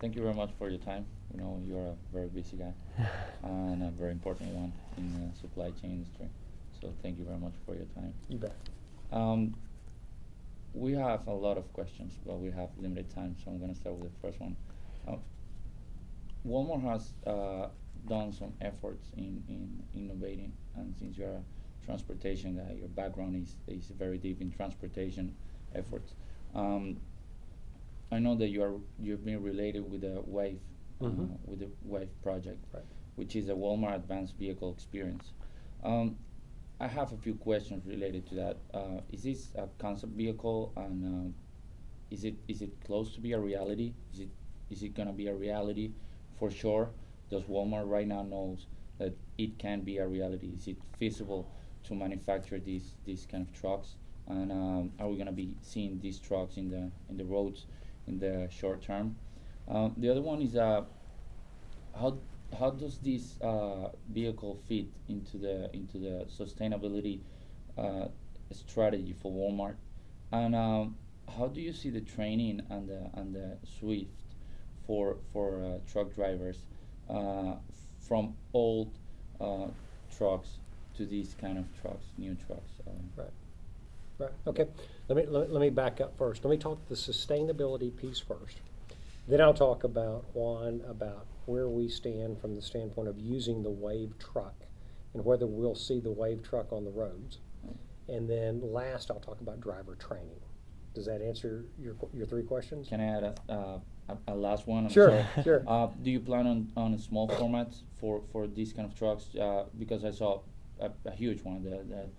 thank you very much for your time. You know, you're a very busy guy and a very important one in the supply chain industry. So thank you very much for your time. You bet. Um, we have a lot of questions, but we have limited time, so I'm going to start with the first one. Uh, Walmart has done some efforts in innovating, and since you're a transportation guy, your background is very deep in transportation efforts. Um, I know that you've been related with the Wave, with the Wave project, Right. which is a Walmart Advanced Vehicle Experience. Um, I have a few questions related to that. Is this a concept vehicle, and is it close to be a reality? Is it gonna be a reality for sure? Does Walmart right now knows that it can be a reality? Is it feasible to manufacture these kind of trucks? And are we gonna be seeing these trucks in the roads in the short term? The other one is how how does this vehicle fit into the sustainability uh, strategy for Walmart? And how do you see the training and the Swift for truck drivers uh, from old uh, trucks to these kind of trucks, new trucks? Right. Right. Okay. Let me back up first. Let me talk the sustainability piece first. Then I'll talk about where we stand from the standpoint of using the Wave truck and whether we'll see the Wave truck on the roads. And then last, I'll talk about driver training. Does that answer your three questions? Can I add a last one? I'm Sure, sorry. sure. Do you plan on small formats for these kind of trucks? Because I saw a huge one,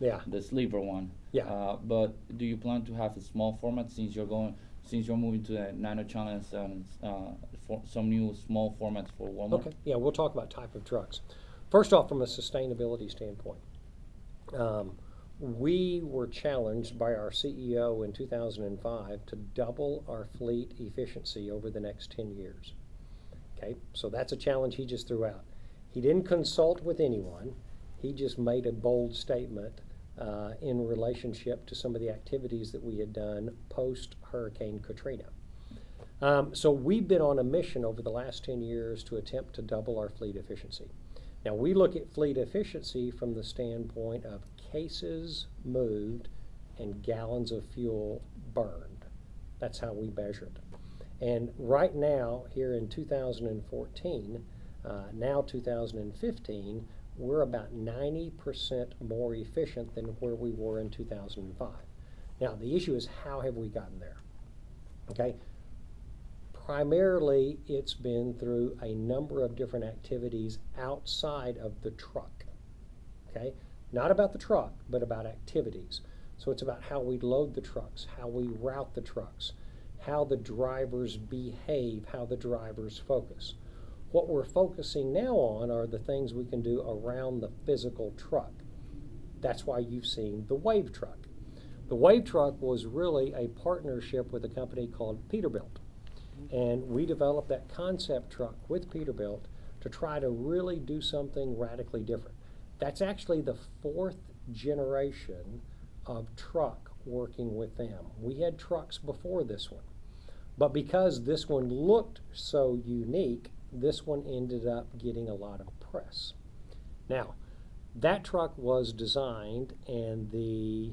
Yeah. the sleeper one. Yeah. But do you plan to have a small format since you're moving to the Nano Challenge and for some new small formats for Walmart? Okay. Yeah, we'll talk about type of trucks. First off, from a sustainability standpoint, we were challenged by our CEO in 2005 to double our fleet efficiency over the next 10 years. Okay, so that's a challenge he just threw out. He didn't consult with anyone. He just made a bold statement in relationship to some of the activities that we had done post Hurricane Katrina. So we've been on a mission over the last 10 years to attempt to double our fleet efficiency. Now we look at fleet efficiency from the standpoint of cases moved and gallons of fuel burned. That's how we measure it. And right now, here in 2014, now 2015, we're about 90% more efficient than where we were in 2005. Now, the issue is how have we gotten there? Okay? Primarily, it's been through a number of different activities outside of the truck. Okay? Not about the truck, but about activities. So it's about how we load the trucks, how we route the trucks, how the drivers behave, how the drivers focus. What we're focusing now on are the things we can do around the physical truck. That's why you've seen the Wave truck. The Wave truck was really a partnership with a company called Peterbilt. And we developed that concept truck with Peterbilt to try to really do something radically different. That's actually the fourth generation of truck working with them. We had trucks before this one. But because this one looked so unique, this one ended up getting a lot of press. Now, that truck was designed, and the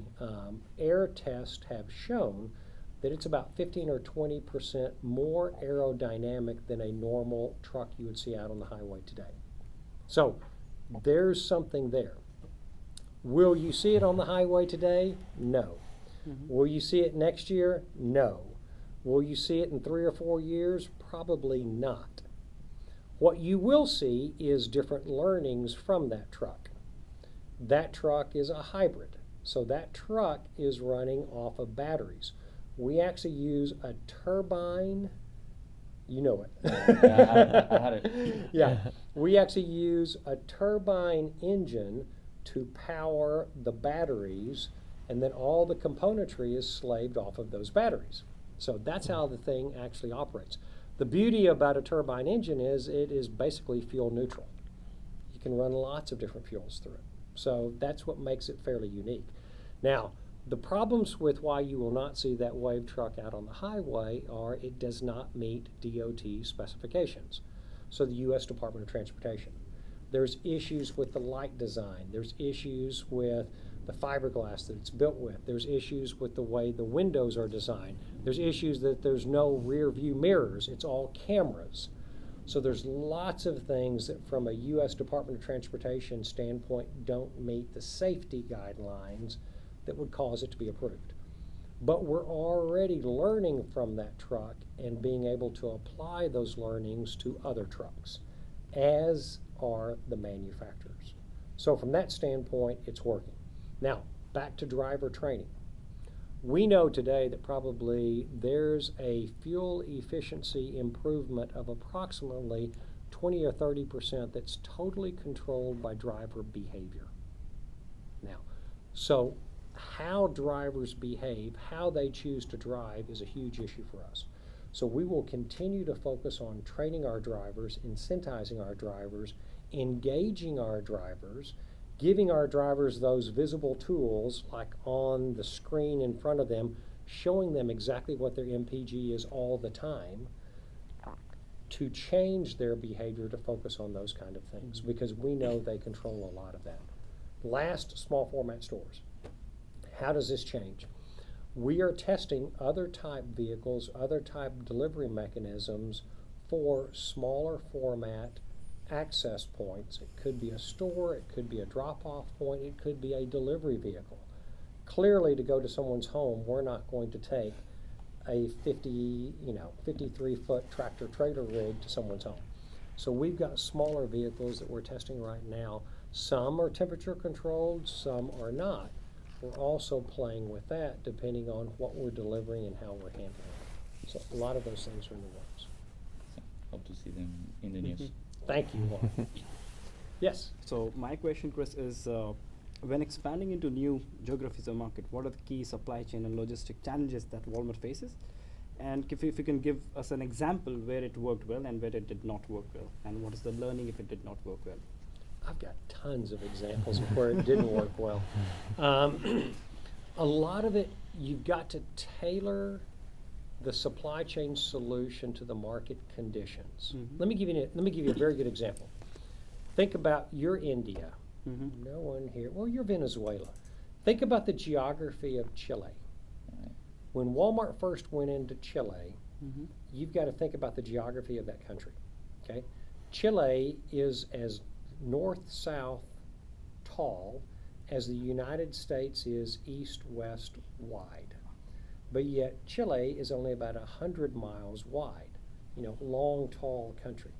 air tests have shown that it's about 15 or 20% more aerodynamic than a normal truck you would see out on the highway today. So there's something there. Will you see it on the highway today? No. Will you see it next year? No. Will you see it in 3 or 4 years? Probably not. What you will see is different learnings from that truck. That truck is a hybrid, so that truck is running off of batteries. We actually use a turbine, you know it. Yeah, I had it. Yeah, we actually use a turbine engine to power the batteries, and then all the componentry is slaved off of those batteries. So that's how the thing actually operates. The beauty about a turbine engine is it is basically fuel neutral. You can run lots of different fuels through it. So that's what makes it fairly unique. Now, The problems with why you will not see that wave truck out on the highway are it does not meet DOT specifications. So the U.S. Department of Transportation. There's issues with the light design. There's issues with the fiberglass that it's built with. There's issues with the way the windows are designed. There's issues that there's no rear view mirrors. It's all cameras. So there's lots of things that from a U.S. Department of Transportation standpoint don't meet the safety guidelines that would cause it to be approved. But we're already learning from that truck and being able to apply those learnings to other trucks, as are the manufacturers. So from that standpoint, it's working. Now, back to driver training. We know today that probably there's a fuel efficiency improvement of approximately 20 or 30% that's totally controlled by driver behavior. Now, so how drivers behave, how they choose to drive is a huge issue for us. So we will continue to focus on training our drivers, incentivizing our drivers, engaging our drivers, giving our drivers those visible tools like on the screen in front of them, showing them exactly what their MPG is all the time to change their behavior to focus on those kind of things, because we know they control a lot of that. Last, small format stores. How does this change? We are testing other type vehicles, other type delivery mechanisms for smaller format access points. It could be a store, it could be a drop-off point, it could be a delivery vehicle. Clearly, to go to someone's home, we're not going to take a 53-foot tractor trailer rig to someone's home. So we've got smaller vehicles that we're testing right now. Some are temperature controlled, some are not. We're also playing with that depending on what we're delivering and how we're handling it. So a lot of those things are in the works. Hope to see them in the news. Thank you, Juan. Yes? So my question, Chris, is when expanding into new geographies of market, what are the key supply chain and logistic challenges that Walmart faces? And if you can give us an example where it worked well and where it did not work well, and what is the learning if it did not work well? I've got tons of examples of where it didn't work well. A lot of it, you've got to tailor the supply chain solution to the market conditions. Mm-hmm. Let me give you a very good example. Think about you're India. Mm-hmm. No one here. Well, you're Venezuela. Think about the geography of Chile. Right. When Walmart first went into Chile, Mm-hmm. you've got to think about the geography of that country. Okay, Chile is as north-south tall as the United States is east-west wide. But yet Chile is only about 100 miles wide, long, tall country.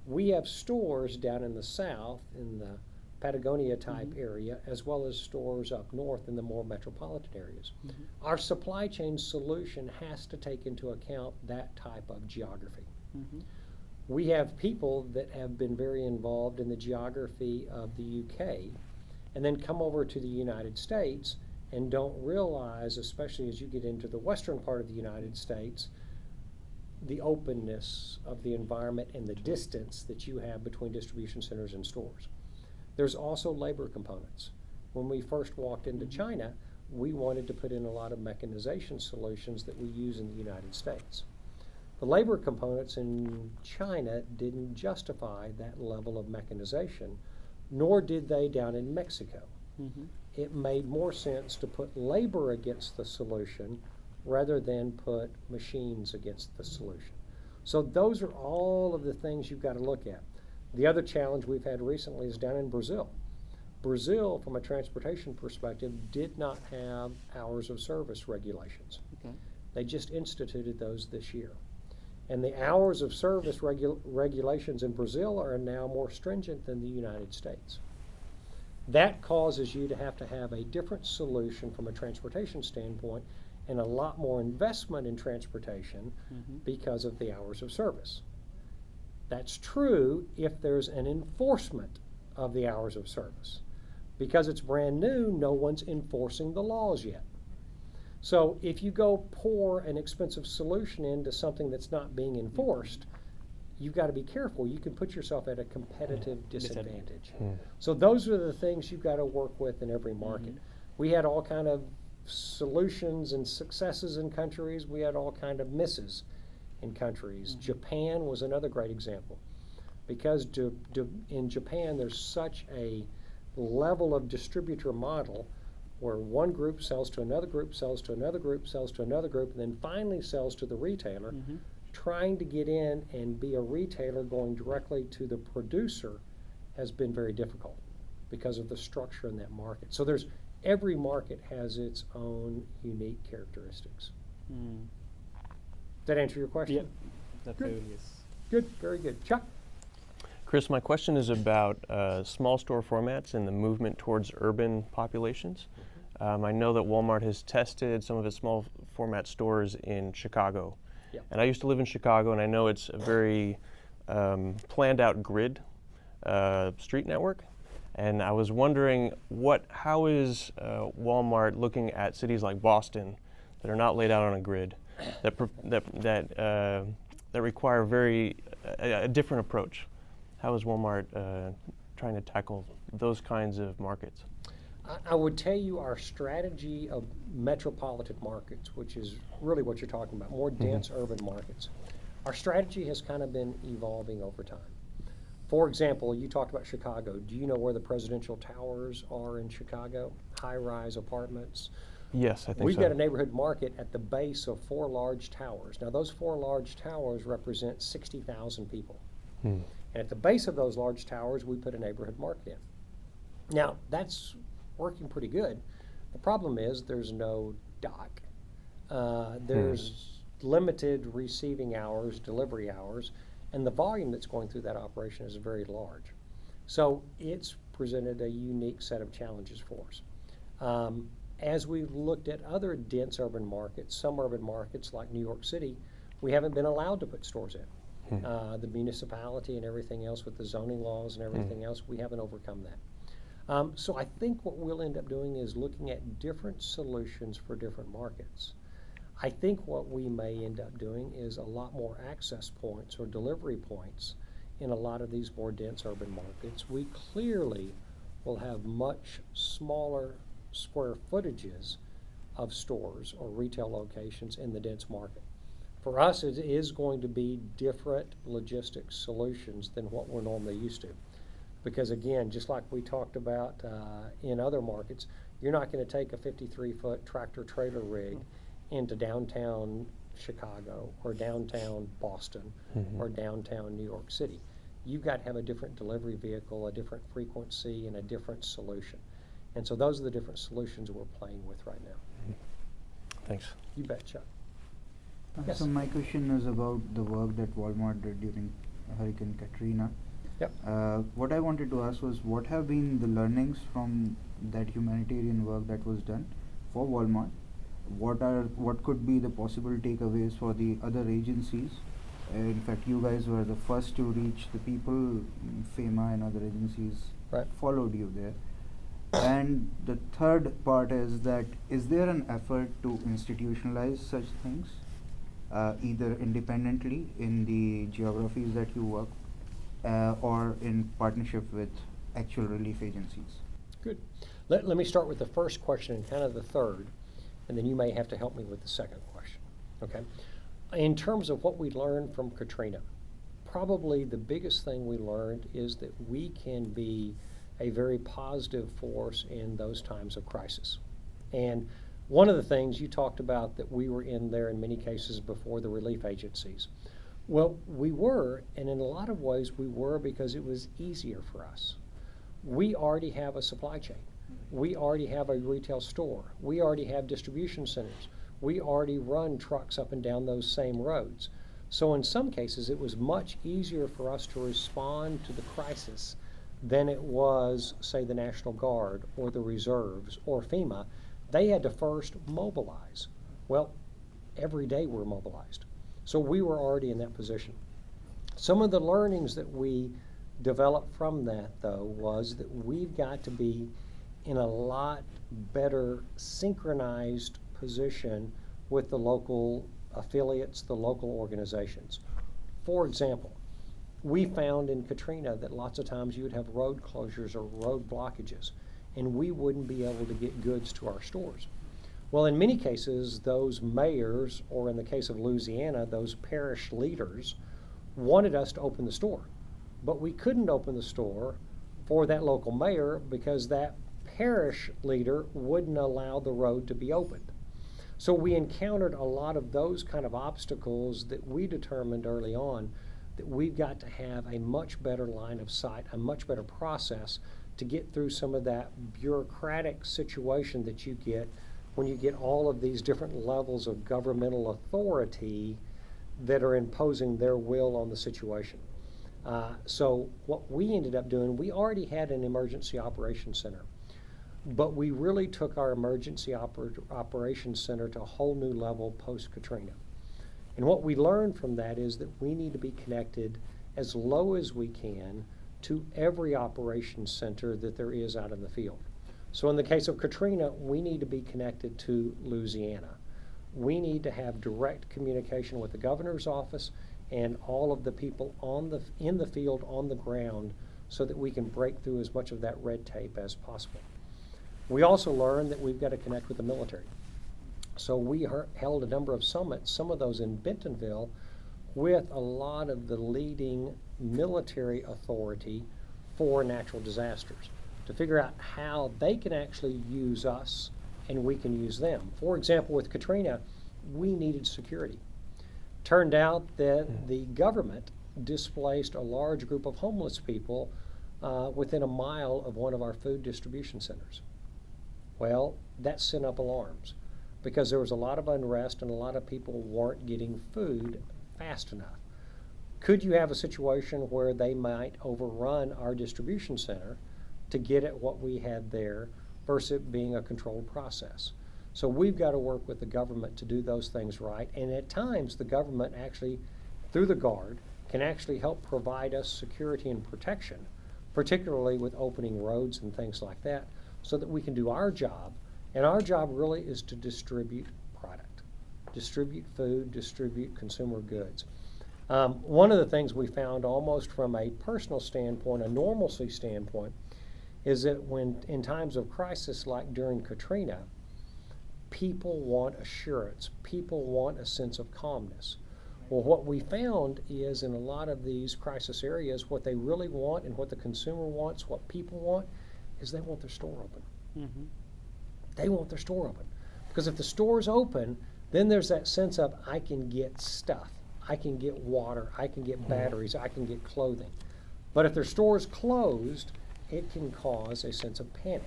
We have stores down in the south, in the Patagonia type area, as well as stores up north in the more metropolitan areas. Mm-hmm. Our supply chain solution has to take into account that type of geography. Mm-hmm. We have people that have been very involved in the geography of the UK and then come over to the United States and don't realize, especially as you get into the western part of the United States, the openness of the environment and the distance that you have between distribution centers and stores. There's also labor components. When we first walked into China, we wanted to put in a lot of mechanization solutions that we use in the United States. The labor components in China didn't justify that level of mechanization, nor did they down in Mexico. Mm-hmm. It made more sense to put labor against the solution rather than put machines against the solution. So those are all of the things you've got to look at. The other challenge we've had recently is down in Brazil. Brazil, from a transportation perspective, did not have hours of service regulations. Okay. They just instituted those this year. And the hours of service regulations in Brazil are now more stringent than the United States. That causes you to have a different solution from a transportation standpoint and a lot more investment in transportation because of the hours of service. That's true if there's an enforcement of the hours of service. Because it's brand new, no one's enforcing the laws yet. So if you go pour an expensive solution into something that's not being enforced, you've got to be careful. You can put yourself at a competitive disadvantage. So those are the things you've got to work with in every market. We had all kind of solutions and successes in countries. We had all kind of misses in countries. Japan was another great example, because in Japan there's such a level of distributor model where one group sells to another group, sells to another group, sells to another group, and then finally sells to the retailer. Trying to get in and be a retailer going directly to the producer has been very difficult because of the structure in that market. So every market has its own unique characteristics. Does that answer your question? Yeah, that Good. really is. Good, very good. Chuck? Chris, my question is about small store formats and the movement towards urban populations. I know that Walmart has tested some of its small format stores in Chicago. Yep. And I used to live in Chicago, and I know it's a very planned out grid street network. And I was wondering, how is Walmart looking at cities like Boston that are not laid out on a grid, that require a different approach? How is Walmart trying to tackle those kinds of markets? I would tell you our strategy of metropolitan markets, which is really what you're talking about, more dense urban markets. Our strategy has kind of been evolving over time. For example, you talked about Chicago. Do you know where the presidential towers are in Chicago? High-rise apartments. Yes, I think We've so. got a neighborhood market at the base of 4 large towers. Now, those 4 large towers represent 60,000 people. And at the base of those large towers, we put a neighborhood market in. Now, that's working pretty good. The problem is there's no dock. There's limited receiving hours, delivery hours, and the volume that's going through that operation is very large. So it's presented a unique set of challenges for us. As we've looked at other dense urban markets, some urban markets like New York City, we haven't been allowed to put stores in. The municipality and everything else with the zoning laws and everything else, we haven't overcome that. So I think what we'll end up doing is looking at different solutions for different markets. I think what we may end up doing is a lot more access points or delivery points in a lot of these more dense urban markets. We clearly will have much smaller square footages of stores or retail locations in the dense market. For us, it is going to be different logistics solutions than what we're normally used to. Because again, just like we talked about in other markets, you're not going to take a 53-foot tractor trailer rig into downtown Chicago or downtown Boston or downtown New York City. You've got to have a different delivery vehicle, a different frequency, and a different solution. And so those are the different solutions we're playing with right now. Thanks. You bet, Chuck. Yes. So my question is about the work that Walmart did during Hurricane Katrina. Yep. What I wanted to ask was, what have been the learnings from that humanitarian work that was done for Walmart? What could be the possible takeaways for the other agencies? In fact, you guys were the first to reach the people. FEMA and other agencies followed you there. And the third part is that, is there an effort to institutionalize such things, either independently in the geographies that you work, or in partnership with actual relief agencies? Good. Let me start with the first question and kind of the third, and then you may have to help me with the second question. Okay? In terms of what we learned from Katrina, probably the biggest thing we learned is that we can be a very positive force in those times of crisis. And one of the things you talked about, that we were in there in many cases before the relief agencies. Well, we were, and in a lot of ways we were because it was easier for us. We already have a supply chain. We already have a retail store. We already have distribution centers. We already run trucks up and down those same roads. So in some cases, it was much easier for us to respond to the crisis than it was, say, the National Guard or the reserves or FEMA. They had to first mobilize. Well, every day we're mobilized. So we were already in that position. Some of the learnings that we developed from that, though, was that we've got to be in a lot better synchronized position with the local affiliates, the local organizations. For example, we found in Katrina that lots of times you would have road closures or road blockages, and we wouldn't be able to get goods to our stores. Well, in many cases, those mayors, or in the case of Louisiana, those parish leaders, wanted us to open the store. But we couldn't open the store for that local mayor because that parish leader wouldn't allow the road to be opened. So we encountered a lot of those kind of obstacles that we determined early on that we've got to have a much better line of sight, a much better process to get through some of that bureaucratic situation that you get when you get all of these different levels of governmental authority that are imposing their will on the situation. So what we ended up doing, we already had an emergency operations center, but we really took our emergency operations center to a whole new level post-Katrina. And what we learned from that is that we need to be connected as low as we can to every operations center that there is out in the field. So in the case of Katrina, we need to be connected to Louisiana. We need to have direct communication with the governor's office and all of the people in the field, on the ground, so that we can break through as much of that red tape as possible. We also learned that we've got to connect with the military. So we held a number of summits, some of those in Bentonville, with a lot of the leading military authority for natural disasters to figure out how they can actually use us and we can use them. For example, with Katrina, we needed security. Turned out that the government displaced a large group of homeless people within a mile of one of our food distribution centers. Well, that sent up alarms because there was a lot of unrest and a lot of people weren't getting food fast enough. Could you have a situation where they might overrun our distribution center to get at what we had there versus it being a controlled process? So we've got to work with the government to do those things right. And at times, the government actually, through the Guard, can actually help provide us security and protection, particularly with opening roads and things like that, so that we can do our job. And our job really is to distribute product, distribute food, distribute consumer goods. One of the things we found almost from a personal standpoint, a normalcy standpoint, is that when in times of crisis like during Katrina, people want assurance. People want a sense of calmness. Well, what we found is in a lot of these crisis areas, what they really want and what the consumer wants, what people want, is they want their store open. Mm-hmm. They want their store open. Because if the store's open, then there's that sense of I can get stuff. I can get water. I can get batteries. I can get clothing. But if their store's closed, it can cause a sense of panic.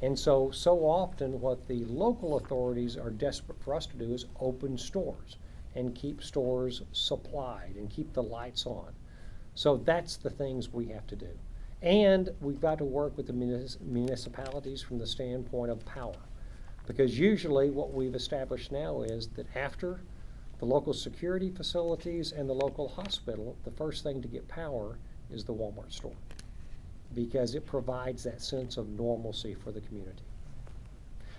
And so often what the local authorities are desperate for us to do is open stores and keep stores supplied and keep the lights on. So that's the things we have to do. And we've got to work with the municipalities from the standpoint of power. Because usually what we've established now is that after the local security facilities and the local hospital, the first thing to get power is the Walmart store, because it provides that sense of normalcy for the community.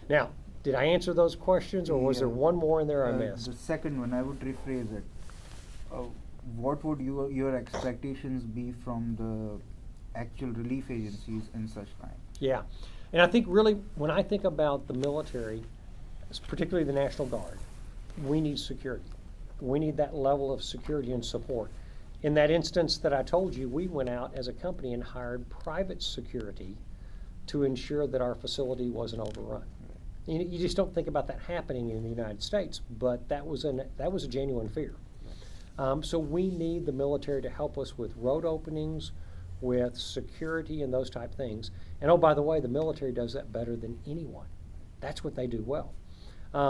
Now, did I answer those questions, or was there one more in there I missed? The second one, I would rephrase it. What would your expectations be from the actual relief agencies in such time? Yeah, and I think really when I think about the military, particularly the National Guard, we need security. We need that level of security and support. In that instance that I told you, we went out as a company and hired private security to ensure that our facility wasn't overrun. You just don't think about that happening in the United States, but that was a genuine fear. So we need the military to help us with road openings, with security and those type things. And oh, by the way, the military does that better than anyone. That's what they do well.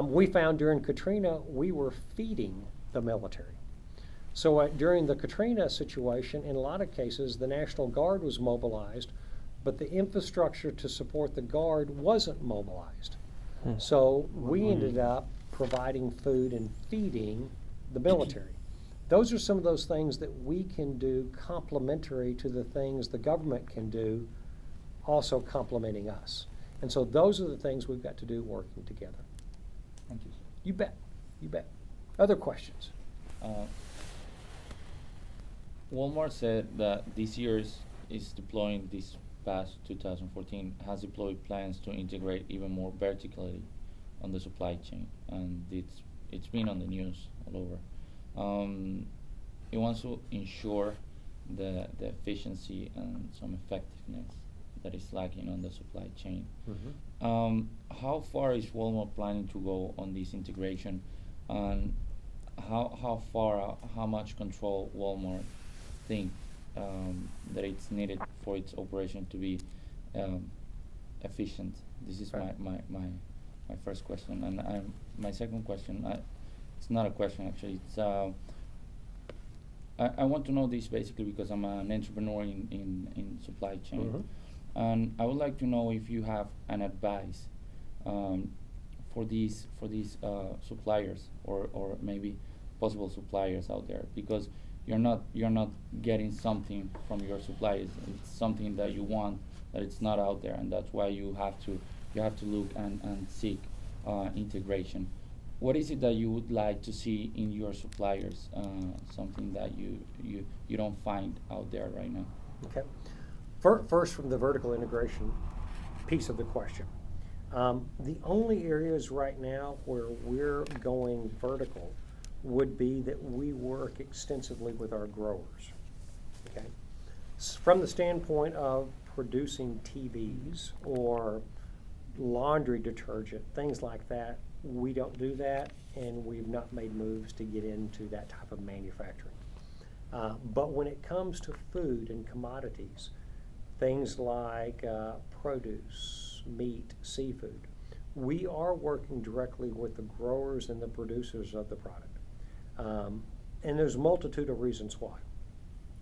We found during Katrina, we were feeding the military. So during the Katrina situation, in a lot of cases, the National Guard was mobilized, but the infrastructure to support the Guard wasn't mobilized. So we ended up providing food and feeding the military. Those are some of those things that we can do complementary to the things the government can do, also complementing us. And so those are the things we've got to do working together. Thank you. You bet. You bet. Other questions? Walmart said that this year is deploying, this past 2014, has deployed plans to integrate even more vertically on the supply chain, and it's been on the news all over. It wants to ensure the efficiency and some effectiveness that is lacking on the supply chain. How far is Walmart planning to go on this integration, and how much control Walmart think that it's needed for its operation to be efficient? This is Right. my first question, and my second question. It's not a question actually. It's I want to know this basically because I'm an entrepreneur in supply chain, and I would like to know if you have an advice for these suppliers or maybe possible suppliers out there, because you're not getting something from your suppliers. It's something that you want that it's not out there, and that's why you have to look and seek integration. What is it that you would like to see in your suppliers? Something that you don't find out there right now. Okay. First, from the vertical integration piece of the question. The only areas right now where we're going vertical would be that we work extensively with our growers. Okay. From the standpoint of producing TVs or laundry detergent, things like that, we don't do that, and we've not made moves to get into that type of manufacturing. But when it comes to food and commodities, things like produce, meat, seafood, we are working directly with the growers and the producers of the product. And there's a multitude of reasons why.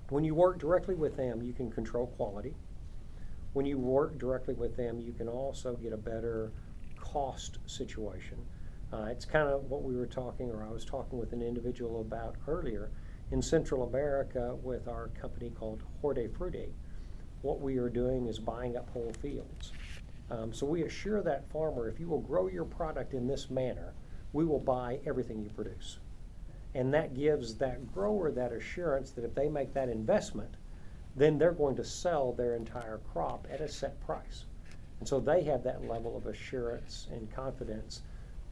When you work directly with them, you can control quality. When you work directly with them, you can also get a better cost situation. It's kind of what we were talking, or I was talking with an individual about earlier. In Central America with our company called Hortifruti, what we are doing is buying up whole fields. So we assure that farmer, if you will grow your product in this manner, we will buy everything you produce. And that gives that grower that assurance that if they make that investment, then they're going to sell their entire crop at a set price. And so they have that level of assurance and confidence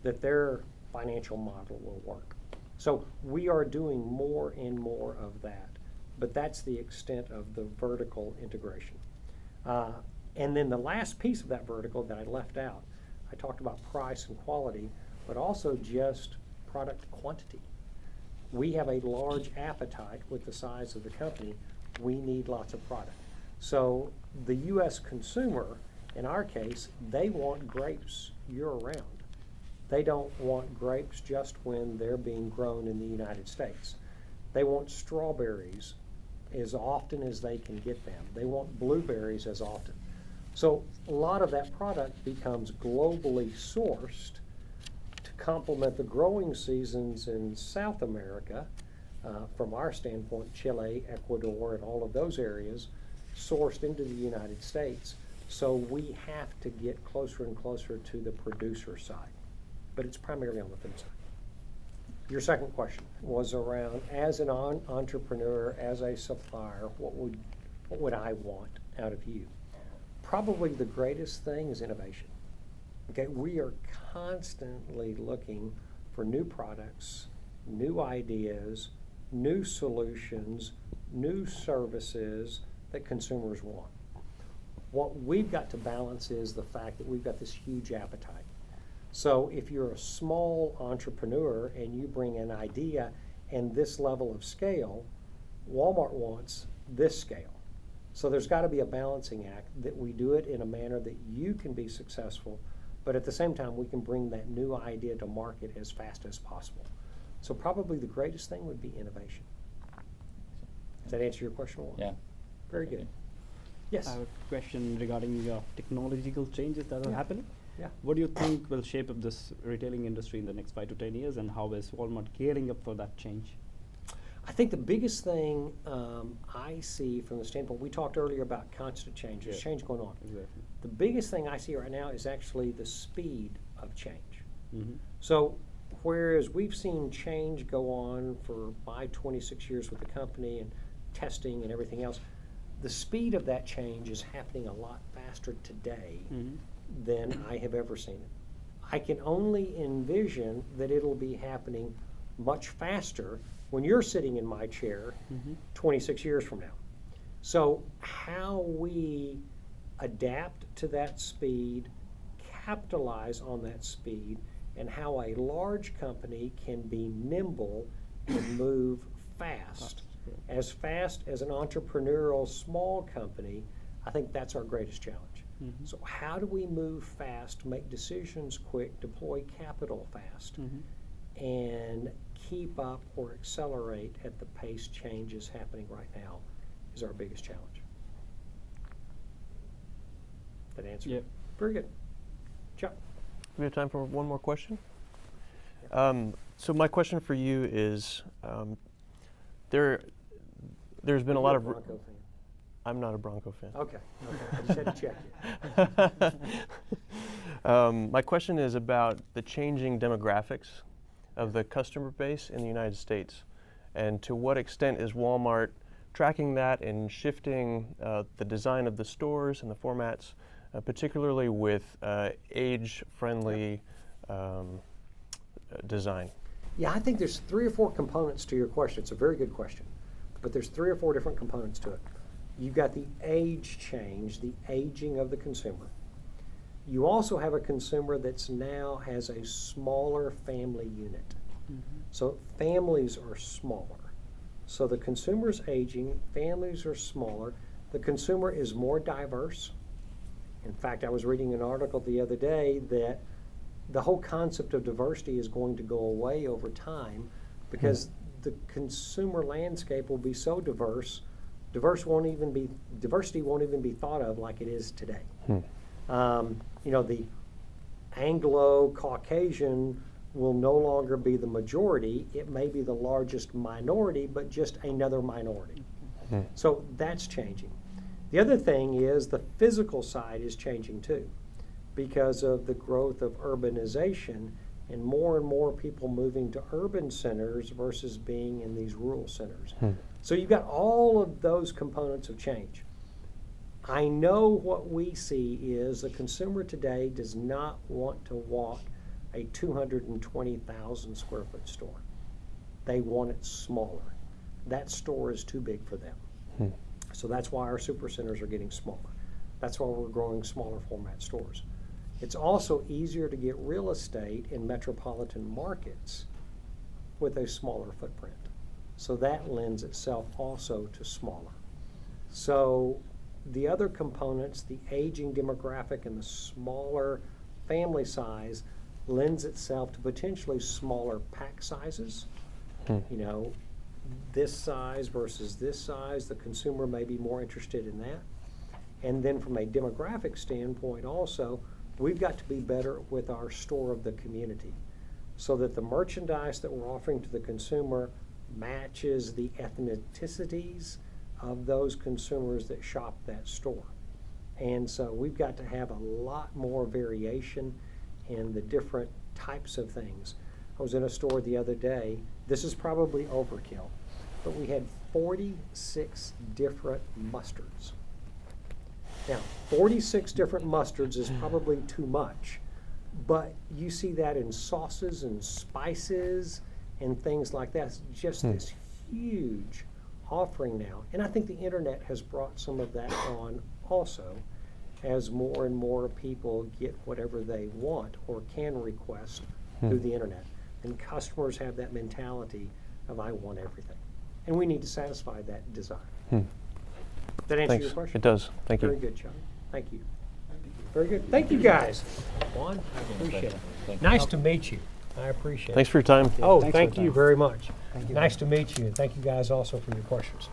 that their financial model will work. So we are doing more and more of that, but that's the extent of the vertical integration. And then the last piece of that vertical that I left out, I talked about price and quality, but also just product quantity. We have a large appetite with the size of the company. We need lots of product. So the U.S. consumer, in our case, they want grapes year-round. They don't want grapes just when they're being grown in the United States. They want strawberries as often as they can get them. They want blueberries as often. So a lot of that product becomes globally sourced to complement the growing seasons in South America, from our standpoint, Chile, Ecuador, and all of those areas, sourced into the United States. So we have to get closer and closer to the producer side, but it's primarily on the food side. Your second question was around, as an entrepreneur, as a supplier, what would I want out of you? Probably the greatest thing is innovation. Okay, we are constantly looking for new products, new ideas, new solutions, new services that consumers want. What we've got to balance is the fact that we've got this huge appetite. So if you're a small entrepreneur and you bring an idea and this level of scale, Walmart wants this scale. So there's got to be a balancing act that we do it in a manner that you can be successful, but at the same time we can bring that new idea to market as fast as possible. So probably the greatest thing would be innovation. Does that answer your question, Warren? Yeah. Very good. Yes. I have a question regarding technological changes that are Yeah. happening. Yeah. What do you think will shape up this retailing industry in the next 5 to 10 years, and how is Walmart gearing up for that change? I think the biggest thing I see from the standpoint, we talked earlier about constant change. There's Yeah. change going on. Exactly. The biggest thing I see right now is actually the speed of change. Mm-hmm. So whereas we've seen change go on for my 26 years with the company and testing and everything else, the speed of that change is happening a lot faster today Mm-hmm. than I have ever seen it. I can only envision that it'll be happening much faster when you're sitting in my chair 26 years from now. So how we adapt to that speed, capitalize on that speed, and how a large company can be nimble and move fast as an entrepreneurial small company, I think that's our greatest challenge. So how do we move fast, make decisions quick, deploy capital fast, and keep up or accelerate at the pace change is happening right now is our biggest challenge. That answer? Yep. Very good. Chuck? We have time for one more question. So my question for you is, there's been a lot of. Bronco fan. I'm not a Bronco fan. Okay. I just had to check it. My question is about the changing demographics of the customer base in the United States, and to what extent is Walmart tracking that and shifting the design of the stores and the formats, particularly with age-friendly design? Yeah, I think there's 3 or 4 components to your question. It's a very good question, but there's 3 or 4 different components to it. You've got the age change, the aging of the consumer. You also have a consumer that's now has a smaller family unit. So families are smaller. So the consumer's aging, families are smaller, the consumer is more diverse. In fact, I was reading an article the other day that the whole concept of diversity is going to go away over time because the consumer landscape will be so diverse, diversity won't even be thought of like it is today. The Anglo-Caucasian will no longer be the majority. It may be the largest minority, but just another minority. So that's changing. The other thing is the physical side is changing too because of the growth of urbanization and more people moving to urban centers versus being in these rural centers. So you've got all of those components of change. I know what we see is the consumer today does not want to walk a 220,000 square foot store. They want it smaller. That store is too big for them. So that's why our super centers are getting smaller. That's why we're growing smaller format stores. It's also easier to get real estate in metropolitan markets with a smaller footprint. So that lends itself also to smaller. So the other components, the aging demographic and the smaller family size, lends itself to potentially smaller pack sizes. This size versus this size, the consumer may be more interested in that. And then from a demographic standpoint also, we've got to be better with our store of the community so that the merchandise that we're offering to the consumer matches the ethnicities of those consumers that shop that store. And so we've got to have a lot more variation in the different types of things. I was in a store the other day. This is probably overkill, but we had 46 different mustards. Now, 46 different mustards is probably too much, but you see that in sauces and spices and things like that. It's just this huge offering now. And I think the internet has brought some of that on also, as more and more people get whatever they want or can request through the internet. And customers have that mentality of I want everything. And we need to satisfy that desire. That answer Thanks. your question? It does. Thank you. Very good, Chuck. Thank you. Very good. Thank you, guys. Juan, I appreciate it. Thank you. Nice to meet you. I appreciate Thanks it. for your time. Oh, Thanks for thank your you time. very much. Nice to meet you. And thank you guys also for your questions.